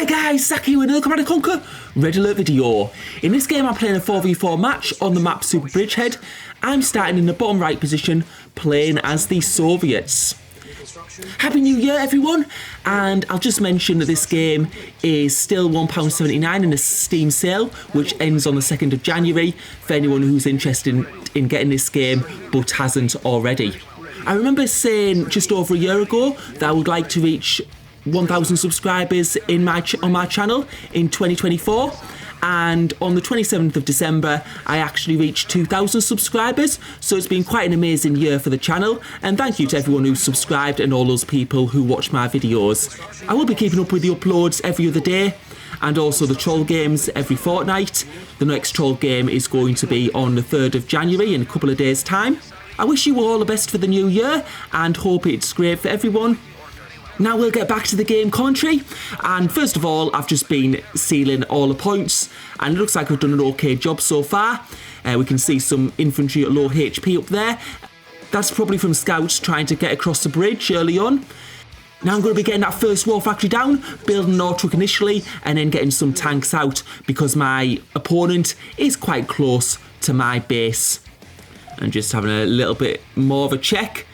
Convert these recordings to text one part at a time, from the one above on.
guys, Zach here with another Command & Conquer Red Alert video. In this game I'm playing a 4v4 match on the map Super Bridgehead. I'm starting in the bottom right position, playing as the Soviets. Happy New Year everyone, and I'll just mention that this game is still £1.79 in a Steam sale, which ends on the 2nd of January for anyone who's interested in getting this game but hasn't already. I remember saying just over a year ago that I would like to reach 1,000 subscribers on my channel in 2024, and on the 27th of December I actually reached 2,000 subscribers, so it's been quite an amazing year for the channel, and thank you to everyone who's subscribed and all those people who watch my videos. I will be keeping up with the uploads every other day, and also the troll games every fortnight. The next troll game is going to be on the 3rd of January in a couple of days time. I wish you all the best for the new year and hope it's great for everyone. Now we'll get back to the game commentary, and first of all I've just been sealing all the points and it looks like I've done an okay job so far. We can see some infantry at low HP up there. That's probably from scouts trying to get across the bridge early on. Now I'm going to be getting that first war factory down, building an ore truck initially and then getting some tanks out because my opponent is quite close to my base. And just having a little bit more of a check.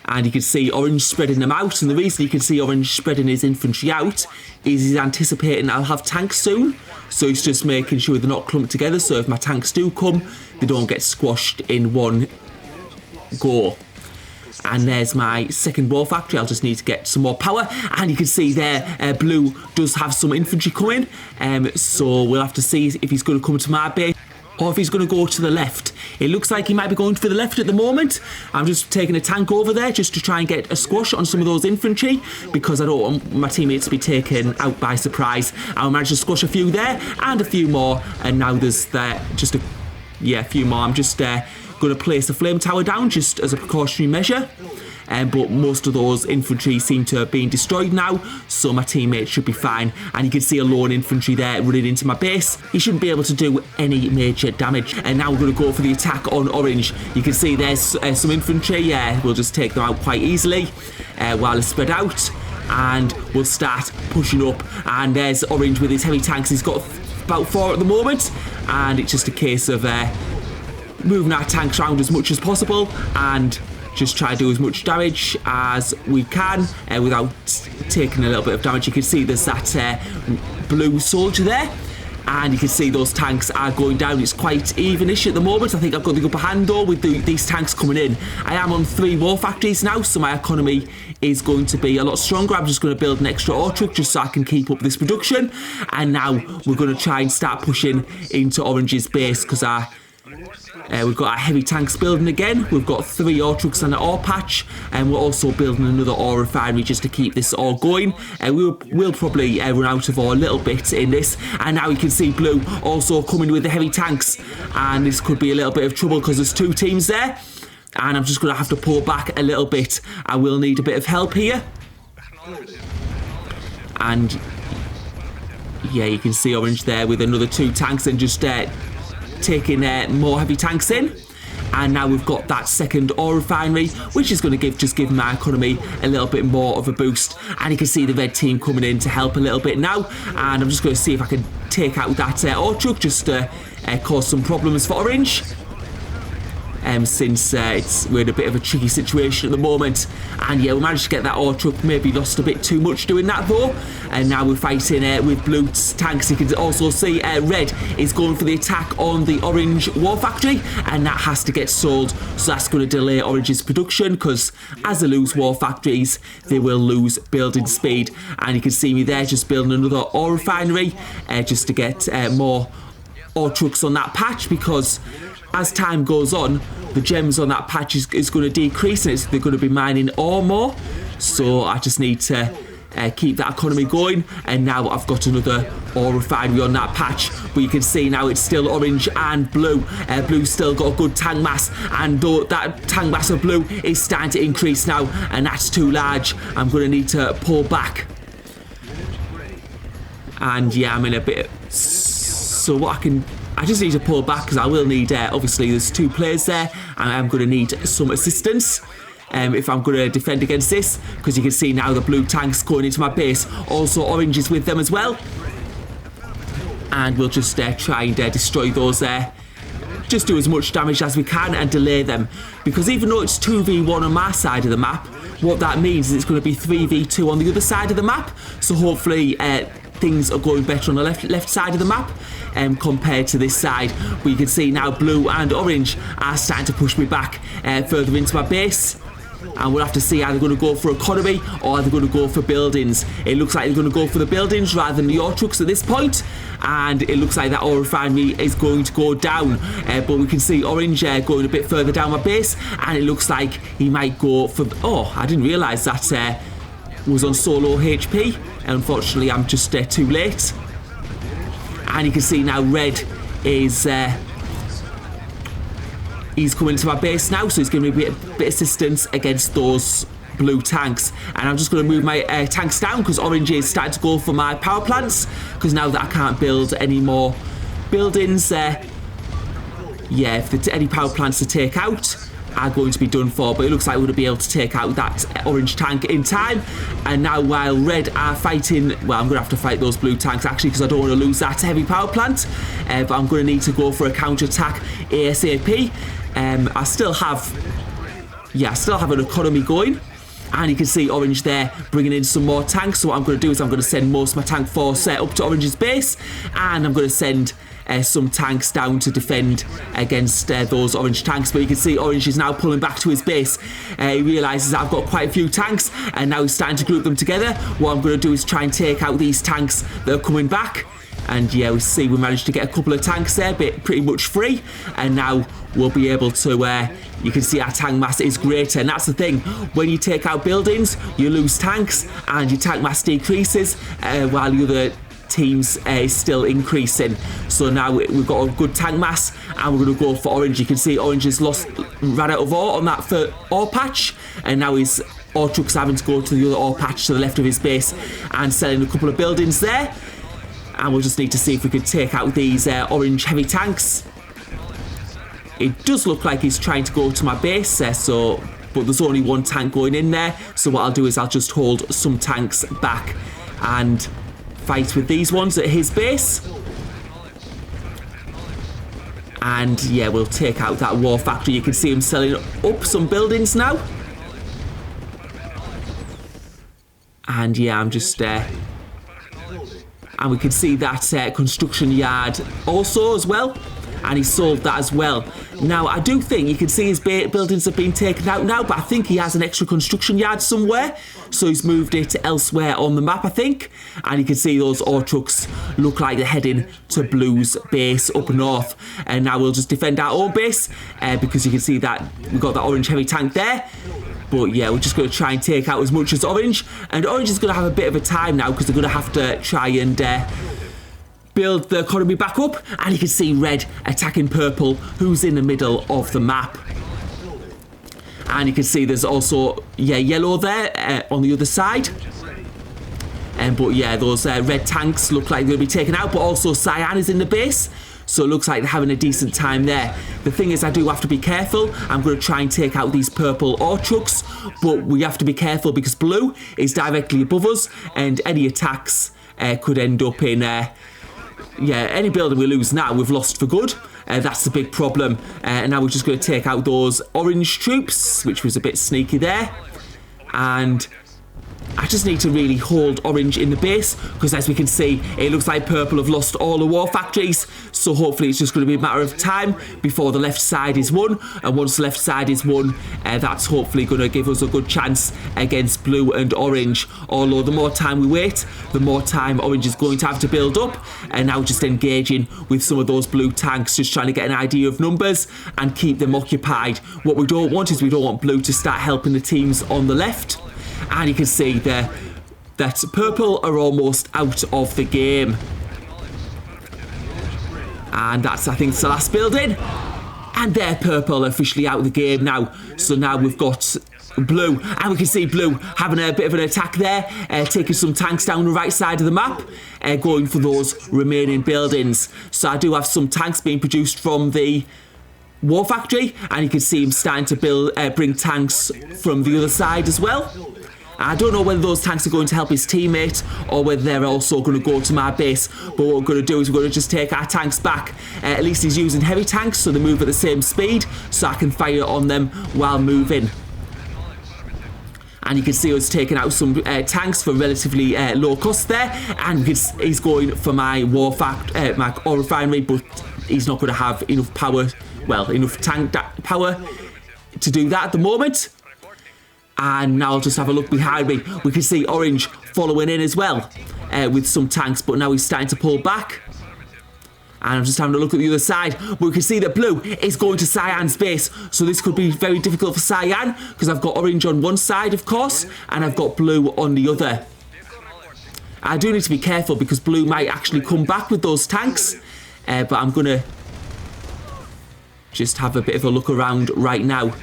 And you can see Orange spreading them out, and the reason you can see Orange spreading his infantry out is he's anticipating I'll have tanks soon, so he's just making sure they're not clumped together, so if my tanks do come, they don't get squashed in one go. And there's my second war factory. I'll just need to get some more power, and you can see there Blue does have some infantry coming, so we'll have to see if he's going to come to my base or if he's going to go to the left. It looks like he might be going for the left at the moment. I'm just taking a tank over there just to try and get a squash on some of those infantry because I don't want my teammates to be taken out by surprise. I'll manage to squash a few there and a few more, and now there's just a few more. I'm just going to place the flame tower down just as a precautionary measure. But most of those infantry seem to have been destroyed now, so my teammates should be fine. And you can see a lone infantry there running into my base. He shouldn't be able to do any major damage. And now we're going to go for the attack on Orange. You can see there's some infantry. We'll just take them out quite easily while they're spread out. And we'll start pushing up. And there's Orange with his heavy tanks. He's got about 4 at the moment. And it's just a case of moving our tanks around as much as possible and just try to do as much damage as we can without taking a little bit of damage. You can see there's that blue soldier there, and you can see those tanks are going down. It's quite evenish at the moment. I think I've got the upper hand though with these tanks coming in. I am on 3 war factories now, so my economy is going to be a lot stronger. I'm just going to build an extra ore truck just so I can keep up this production. And now we're going to try and start pushing into Orange's base because we've got our heavy tanks building again. We've got 3 ore trucks and an ore patch, and we're also building another ore refinery just to keep this all going. We'll probably run out of ore a little bit in this. And now you can see Blue also coming with the heavy tanks, and this could be a little bit of trouble because there's 2 teams there, and I'm just going to have to pull back a little bit. I will need a bit of help here. And yeah, you can see Orange there with another 2 tanks and just taking more heavy tanks in. And now we've got that second ore refinery, which is going to give my economy a little bit more of a boost. And you can see the red team coming in to help a little bit now, and I'm just going to see if I can take out that ore truck just to cause some problems for Orange. Since we're in a bit of a tricky situation at the moment. And yeah, we managed to get that ore truck, maybe lost a bit too much doing that though. And now we're fighting with blue tanks. You can also see red is going for the attack on the Orange war factory, and that has to get sold, so that's going to delay Orange's production because as they lose war factories they will lose building speed. And you can see me there just building another ore refinery just to get more ore trucks on that patch, because as time goes on the gems on that patch is going to decrease, and they're going to be mining ore more, so I just need to keep that economy going. And now I've got another ore refinery on that patch, but you can see now it's still Orange and Blue. Blue's still got a good tank mass, and though that tank mass of Blue is starting to increase now, and that's too large, I'm going to need to pull back. And yeah, I'm in a bit, so what I just need to pull back because I will need, obviously there's 2 players there and I'm going to need some assistance. if I'm going to defend against this, because you can see now the blue tanks going into my base. Also, orange is with them as well. And we'll just try and destroy those there. Just do as much damage as we can and delay them. Because even though it's 2v1 on my side of the map, what that means is it's going to be 3v2 on the other side of the map. So hopefully things are going better on the left side of the map compared to this side. But you can see now blue and orange are starting to push me back further into my base. And we'll have to see, are they going to go for economy or are they going to go for buildings? It looks like they're going to go for the buildings rather than the ore trucks at this point. And it looks like that ore refinery is going to go down. But we can see orange going a bit further down my base. And it looks like he might go for... Oh, I didn't realise that was on so low HP. Unfortunately, I'm just too late. And you can see now red is... he's coming into my base now, so he's giving me a bit of assistance against those blue tanks. And I'm just going to move my tanks down because orange is starting to go for my power plants. Because now that I can't build any more buildings, yeah, if any power plants to take out are going to be done for. But it looks like we're going to be able to take out that orange tank in time. And now while red are fighting, well, I'm going to have to fight those blue tanks actually because I don't want to lose that heavy power plant. But I'm going to need to go for a counter-attack ASAP. I still have an economy going. And you can see orange there bringing in some more tanks. So what I'm going to do is I'm going to send most of my tank force up to orange's base. And I'm going to send some tanks down to defend against those orange tanks. But you can see orange is now pulling back to his base. He realises I've got quite a few tanks. And now he's starting to group them together. What I'm going to do is try and take out these tanks that are coming back. And yeah, we see we managed to get a couple of tanks there, but pretty much free. And now we'll be able to, you can see our tank mass is greater. And that's the thing, when you take out buildings, you lose tanks and your tank mass decreases while the other teams is still increasing. So now we've got a good tank mass and we're going to go for orange. You can see orange has ran out of ore on that ore patch. And now his ore truck's having to go to the other ore patch to the left of his base and selling a couple of buildings there. And we'll just need to see if we could take out these orange heavy tanks. It does look like he's trying to go to my base, but there's only one tank going in there. So what I'll do is I'll just hold some tanks back and fight with these ones at his base. And yeah, we'll take out that war factory. You can see him selling up some buildings now. And yeah, I'm just... and we can see that construction yard also as well. And he sold that as well. Now, I do think you can see his buildings have been taken out now, but I think he has an extra construction yard somewhere. So he's moved it elsewhere on the map, I think. And you can see those ore trucks look like they're heading to Blue's base up north. And now we'll just defend our own base because you can see that we've got that orange heavy tank there. But yeah, we're just going to try and take out as much as orange. And orange is going to have a bit of a time now because they're going to have to try and build the economy back up. And you can see red attacking purple, who's in the middle of the map. And you can see there's also, yeah, yellow there on the other side. But yeah, those red tanks look like they're going to be taken out. But also cyan is in the base. So it looks like they're having a decent time there. The thing is, I do have to be careful. I'm going to try and take out these purple ore trucks. But we have to be careful because blue is directly above us. And any attacks could end up in... yeah, any building we lose now, we've lost for good. That's the big problem. And now we're just going to take out those orange troops, which was a bit sneaky there. And... I just need to really hold orange in the base because as we can see, it looks like purple have lost all the war factories. So hopefully it's just going to be a matter of time before the left side is won. And once the left side is won, that's hopefully going to give us a good chance against blue and orange. Although the more time we wait, the more time orange is going to have to build up. And now just engaging with some of those blue tanks, just trying to get an idea of numbers and keep them occupied. What we don't want is we don't want blue to start helping the teams on the left. And you can see there that purple are almost out of the game. And that's, I think, the last building. And they're purple officially out of the game now. So now we've got blue. And we can see blue having a bit of an attack there. Taking some tanks down the right side of the map. Going for those remaining buildings. So I do have some tanks being produced from the war factory, and you can see him starting to bring tanks from the other side as well. I don't know whether those tanks are going to help his teammate or whether they're also going to go to my base. But what we're going to do is we're going to just take our tanks back. At least he's using heavy tanks, so they move at the same speed, so I can fire on them while moving. And you can see us taking out some tanks for relatively low cost there. And he's going for my my ore refinery, but he's not going to have enough power, well, enough tank power to do that at the moment. And now I'll just have a look behind me. We can see Orange following in as well with some tanks, but now he's starting to pull back. And I'm just having a look at the other side. We can see that Blue is going to Cyan's base. So this could be very difficult for Cyan, because I've got Orange on one side, of course, and I've got Blue on the other. I do need to be careful, because Blue might actually come back with those tanks. But I'm going to just have a bit of a look around right now.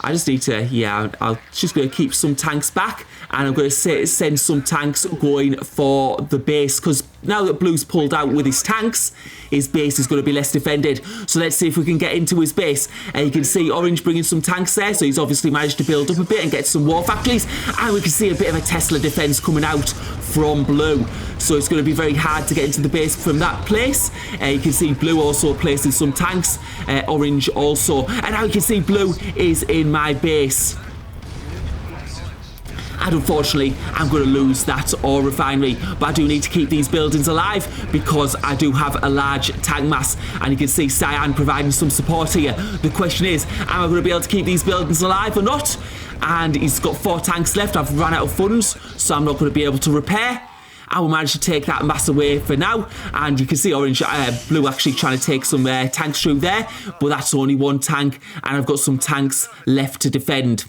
I just need to, yeah, I'm just going to keep some tanks back, and I'm going to send some tanks going for the base, because now that Blue's pulled out with his tanks, his base is going to be less defended. So let's see if we can get into his base. You can see Orange bringing some tanks there, so he's obviously managed to build up a bit and get some war factories, and we can see a bit of a Tesla defense coming out from Blue. So it's going to be very hard to get into the base from that place. You can see Blue also placing some tanks, Orange also, and now you can see Blue is in my base. And unfortunately, I'm going to lose that ore refinery. But I do need to keep these buildings alive, because I do have a large tank mass. And you can see Cyan providing some support here. The question is, am I going to be able to keep these buildings alive or not? And he's got 4 tanks left. I've run out of funds, so I'm not going to be able to repair. I will manage to take that mass away for now. And you can see Blue actually trying to take some tanks through there. But that's only 1 tank, and I've got some tanks left to defend.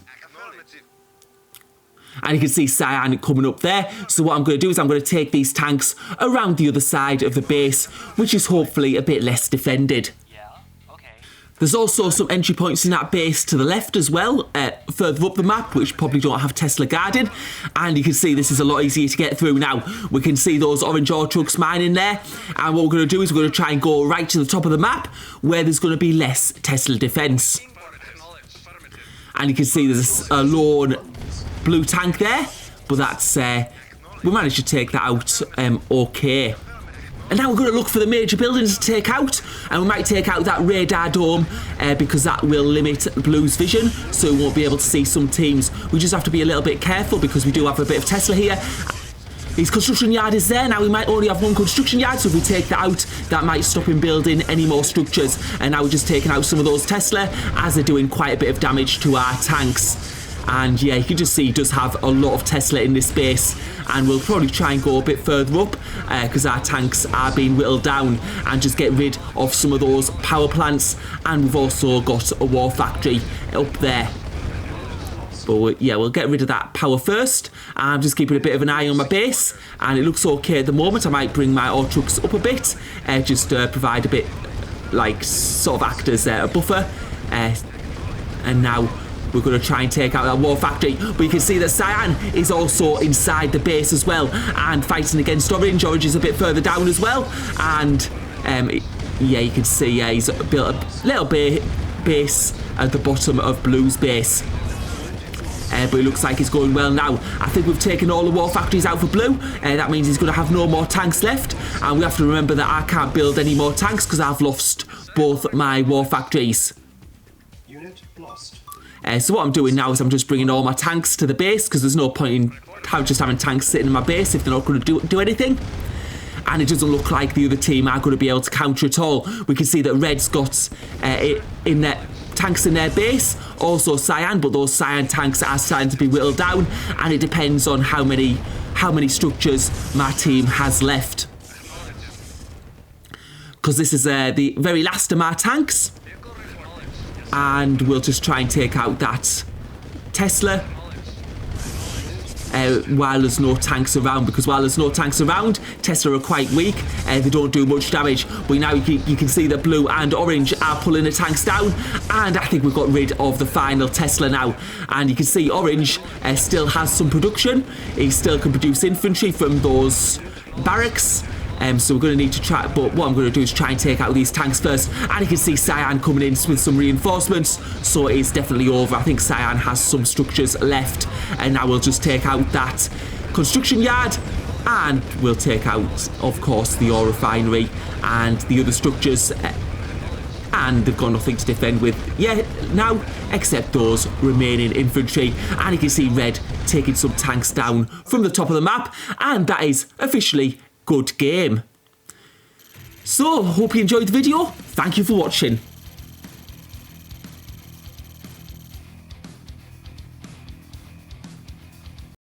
And you can see Cyan coming up there. So what I'm going to do is I'm going to take these tanks around the other side of the base, which is hopefully a bit less defended. There's also some entry points in that base to the left as well, further up the map, which probably don't have Tesla guarded. And you can see this is a lot easier to get through now. We can see those orange ore trucks mining there. And what we're going to do is we're going to try and go right to the top of the map, where there's going to be less Tesla defense. And you can see there's a lone Blue tank there, but that's we managed to take that out okay. And now we're going to look for the major buildings to take out, and we might take out that radar dome because that will limit Blue's vision, so we won't be able to see some teams. We just have to be a little bit careful, because we do have a bit of Tesla here. His construction yard is there. Now we might only have 1 construction yard, so if we take that out, that might stop him building any more structures. And now we're just taking out some of those Tesla, as they're doing quite a bit of damage to our tanks. And yeah, you can just see he does have a lot of Tesla in this base, and we'll probably try and go a bit further up because our tanks are being whittled down, and just get rid of some of those power plants. And we've also got a war factory up there. But yeah, we'll get rid of that power first. I'm just keeping a bit of an eye on my base, and it looks okay at the moment. I might bring my ore trucks up a bit, just provide a bit, like, sort of act as a buffer. And now we're going to try and take out that war factory. But you can see that Cyan is also inside the base as well, and fighting against Orange. Orange is a bit further down as well. And yeah, you can see he's built a little base at the bottom of Blue's base. But it looks like it's going well now. I think we've taken all the war factories out for Blue. That means he's going to have no more tanks left. And we have to remember that I can't build any more tanks because I've lost both my war factories. Unit lost. So what I'm doing now is I'm just bringing all my tanks to the base, because there's no point in just having tanks sitting in my base if they're not going to do anything. And it doesn't look like the other team are going to be able to counter at all. We can see that Red's got in their tanks in their base, also Cyan, but those Cyan tanks are starting to be whittled down, and it depends on how many structures my team has left. Because this is the very last of my tanks. And we'll just try and take out that Tesla while there's no tanks around, because while there's no tanks around, Tesla are quite weak. They don't do much damage. But now you can see that Blue and Orange are pulling the tanks down, and I think we've got rid of the final Tesla now. And you can see Orange still has some production. He still can produce infantry from those barracks. So we're going to need to try, but what I'm going to do is try and take out these tanks first. And you can see Cyan coming in with some reinforcements, so it's definitely over. I think Cyan has some structures left, and now we'll just take out that construction yard, and we'll take out, of course, the ore refinery and the other structures, and they've got nothing to defend with now except those remaining infantry. And you can see Red taking some tanks down from the top of the map, and that is officially good game. So, hope you enjoyed the video. Thank you for watching.